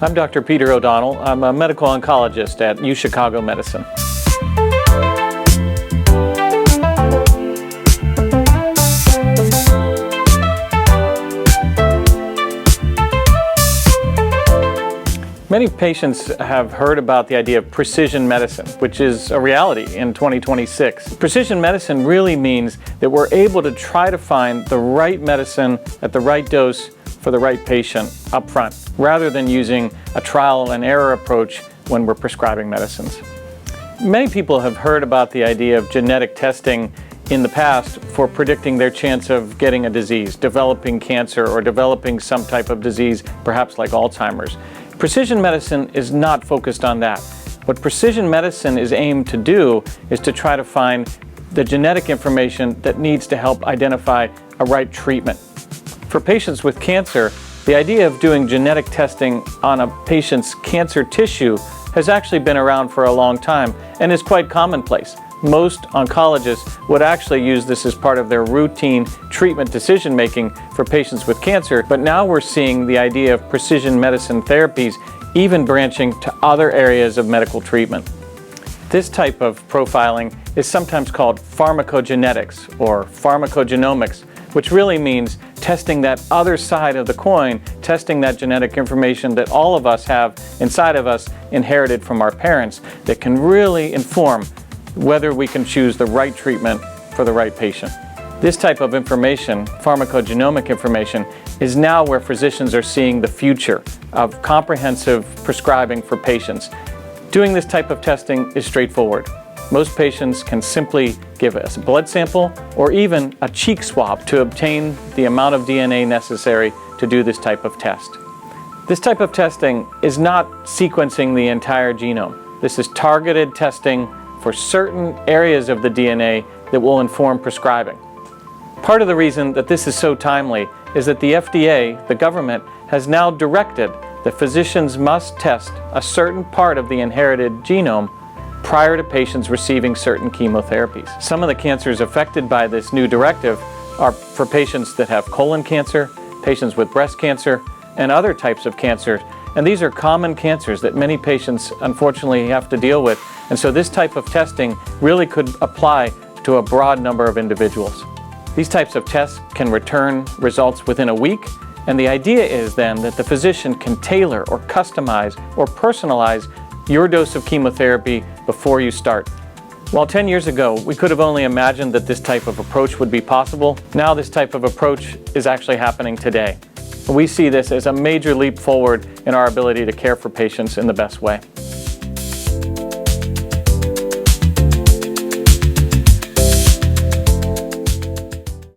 I'm Dr. Peter O'Donnell. I'm a medical oncologist at UChicago Medicine. Many patients have heard about the idea of precision medicine, which is a reality in 2026. Precision medicine really means that we're able to try to find the right medicine at the right dose for the right patient up front, rather than using a trial and error approach when we're prescribing medicines. Many people have heard about the idea of genetic testing in the past for predicting their chance of getting a disease, developing cancer, or developing some type of disease, perhaps like Alzheimer's. Precision medicine is not focused on that. What precision medicine is aimed to do is to try to find the genetic information that needs to help identify a right treatment. For patients with cancer, the idea of doing genetic testing on a patient's cancer tissue has actually been around for a long time and is quite commonplace. Most oncologists would actually use this as part of their routine treatment decision-making for patients with cancer, but now we're seeing the idea of precision medicine therapies even branching to other areas of medical treatment. This type of profiling is sometimes called pharmacogenetics or pharmacogenomics, which really means testing that other side of the coin, testing that genetic information that all of us have inside of us inherited from our parents that can really inform whether we can choose the right treatment for the right patient. This type of information, pharmacogenomic information, is now where physicians are seeing the future of comprehensive prescribing for patients. Doing this type of testing is straightforward. Most patients can simply give us a blood sample or even a cheek swab to obtain the amount of DNA necessary to do this type of test. This type of testing is not sequencing the entire genome. This is targeted testing for certain areas of the DNA that will inform prescribing. Part of the reason that this is so timely is that the FDA, the government, has now directed that physicians must test a certain part of the inherited genome prior to patients receiving certain chemotherapies. Some of the cancers affected by this new directive are for patients that have colon cancer, patients with breast cancer, and other types of cancer. And these are common cancers that many patients unfortunately have to deal with. And so this type of testing really could apply to a broad number of individuals. These types of tests can return results within a week, and the idea is then that the physician can tailor or customize or personalize your dose of chemotherapy before you start. While 10 years ago we could have only imagined that this type of approach would be possible, now this type of approach is actually happening today. We see this as a major leap forward in our ability to care for patients in the best way.